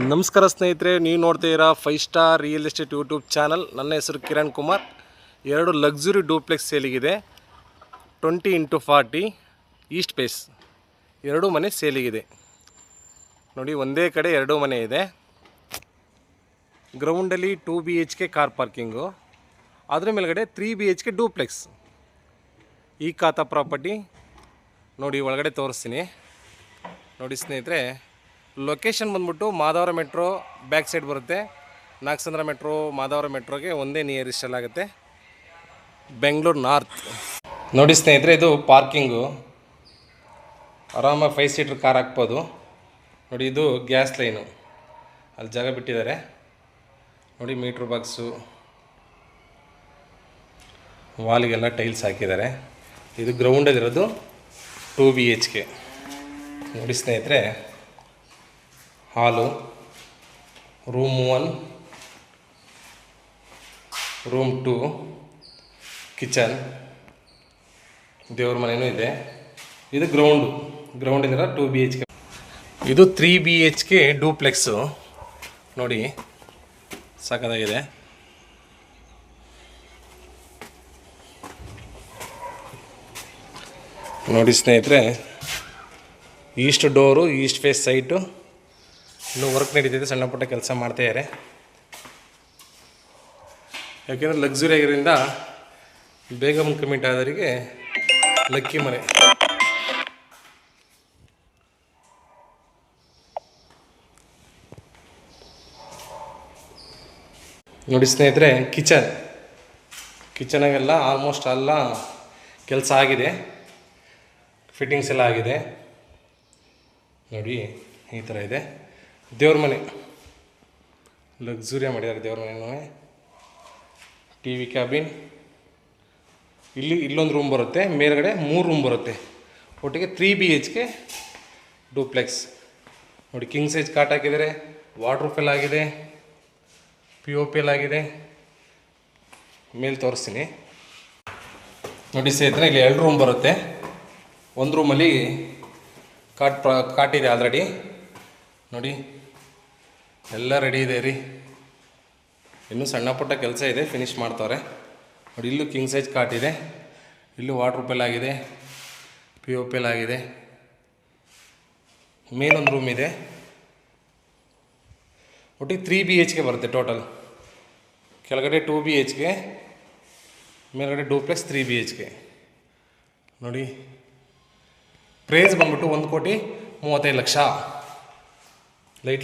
ನಮಸ್ಕಾರ ಸ್ನೇಹಿತರೆ, ನೀವು ನೋಡ್ತಿದ್ದೀರಾ 5 star real estate YouTube channel. ನನ್ನ ಹೆಸರು ಕಿರಣ್ ಕುಮಾರ್. ಎರಡು ಲಕ್ಸುರಿ ಡೂಪ್ಲೆಕ್ಸ್ ಸೇಲಿಗಿದೆ. 20x40 ಈಸ್ಟ್ ಫೇಸ್ ಎರಡು ಮನೆ ಸೇಲಿಗಿದೆ. ನೋಡಿ, ಒಂದೇ ಕಡೆ ಎರಡು ಮನೆ ಇದೆ. ಗ್ರೌಂಡಲ್ಲಿ 2 BHK ಕಾರ್ ಪಾರ್ಕಿಂಗು, ಅದರ ಮೇಲ್ಗಡೆ 3 BHK ಡೂಪ್ಲೆಕ್ಸ್. ಈ ಖಾತಾ ಪ್ರಾಪರ್ಟಿ ನೋಡಿ, ಒಳಗಡೆ ತೋರಿಸ್ತೀನಿ. ನೋಡಿ ಸ್ನೇಹಿತರೆ, ಲೊಕೇಶನ್ ಬಂದ್ಬಿಟ್ಟು ಮಾಧವರ ಮೆಟ್ರೋ ಬ್ಯಾಕ್ ಸೈಡ್ ಬರುತ್ತೆ. ನಾಗಸಂದ್ರ ಮೆಟ್ರೋ ಮಾಧವರ ಮೆಟ್ರೋಗೆ ಒಂದೇ ನಿಯರೆಸ್ಟ್ ಆಗುತ್ತೆ, ಬೆಂಗಳೂರು ನಾರ್ತ್. ನೋಡಿ ಸ್ನೇಹಿತರೆ, ಇದು ಪಾರ್ಕಿಂಗು. ಆರಾಮಾಗಿ 5 ಸೀಟರ್ ಕಾರ್ ಹಾಕ್ಬೋದು. ನೋಡಿ, ಇದು ಗ್ಯಾಸ್ ಲೈನು, ಅಲ್ಲಿ ಜಾಗ ಬಿಟ್ಟಿದ್ದಾರೆ. ನೋಡಿ, ಮೀಟ್ರ್ ಬಾಕ್ಸು, ವಾಲಿಗೆಲ್ಲ ಟೈಲ್ಸ್ ಹಾಕಿದ್ದಾರೆ. ಇದು ಗ್ರೌಂಡಲ್ಲಿರೋದು 2 BHK. ನೋಡಿ ಸ್ನೇಹಿತರೆ, ಹಾಲು, ರೂಮ್ 1, ರೂಮ್ 2, ಕಿಚನ್, ದೇವ್ರ ಮನೆಯೂ ಇದೆ. ಇದು ಗ್ರೌಂಡಿಂದ 2 BHK. ಇದು 3 BHK ಡೂಪ್ಲೆಕ್ಸು. ನೋಡಿ, ಸಖತ್ತಾಗಿದೆ. ನೋಡಿ ಸ್ನೇಹಿತರೆ, east door, east face site. ಇನ್ನೂ ವರ್ಕ್ ನಡೀತಿದೆ, ಸಣ್ಣ ಪುಟ್ಟ ಕೆಲಸ ಮಾಡ್ತಾಯಿದ್ದಾರೆ. ಯಾಕೆಂದರೆ ಲಕ್ಸುರಿ ಆಗಿರೋದ್ರಿಂದ ಬೇಗ ಕಮಿಟ್ ಆದವರಿಗೆ ಲಕ್ಕಿ ಮನೆ. ನೋಡಿ ಸ್ನೇಹಿತರೆ, ಕಿಚನಾಗೆಲ್ಲ ಆಲ್ಮೋಸ್ಟ್ ಎಲ್ಲ ಕೆಲಸ ಆಗಿದೆ, ಫಿಟ್ಟಿಂಗ್ಸ್ ಎಲ್ಲ ಆಗಿದೆ. ನೋಡಿ, ಈ ಥರ ಇದೆ. ದೇವ್ರ ಮನೆ ಲಕ್ಸುರಿಯಾಗಿ ಮಾಡಿದ್ದಾರೆ. ದೇವ್ರ ಮನೆಯೂ TV ಕ್ಯಾಬಿನ್. ಇಲ್ಲೊಂದು ರೂಮ್ ಬರುತ್ತೆ, ಮೇಲ್ಗಡೆ 3 ರೂಮ್ ಬರುತ್ತೆ. ಒಟ್ಟಿಗೆ 3 BHK ಡೂಪ್ಲೆಕ್ಸ್. ನೋಡಿ, ಕಿಂಗ್ ಸೈಜ್ ಕಾಟ್ ಹಾಕಿದ್ದಾರೆ, ವಾಟರ್ ಫಿಲ್ ಆಗಿದೆ, POP ಆಗಿದೆ. ಮೇಲೆ ತೋರಿಸ್ತೀನಿ. ನೋಡಿ ಸ್ನೇಹಿತರೆ, ಇಲ್ಲಿ 2 ರೂಮ್ ಬರುತ್ತೆ. ಒಂದು ರೂಮಲ್ಲಿ ಕಾಟಿದೆ ಆಲ್ರೆಡಿ. ನೋಡಿ, ಎಲ್ಲ ರೆಡಿ ಇದೆ ರೀ. ಇನ್ನೂ ಸಣ್ಣ ಪುಟ್ಟ ಕೆಲಸ ಇದೆ, ಫಿನಿಷ್ ಮಾಡ್ತವ್ರೆ. ನೋಡಿ, ಇಲ್ಲೂ ಕಿಂಗ್ ಸೈಜ್ ಕಾಟಿದೆ, ಇಲ್ಲೂ ವಾಟರ್ ಫಿಲ್ ಆಗಿದೆ, POP ಆಗಿದೆ. ಮೇಲೊಂದು ರೂಮ್ ಇದೆ. ಒಟ್ಟಿಗೆ 3 BHK ಬರುತ್ತೆ ಟೋಟಲ್. ಕೆಳಗಡೆ 2 BHK, ಮೇಲ್ಗಡೆ ಡೂಪ್ಲೆಕ್ಸ್ 3 BHK. ನೋಡಿ, ಪ್ರೈಸ್ ಬಂದ್ಬಿಟ್ಟು 1,35,00,000. ಲೈಟ್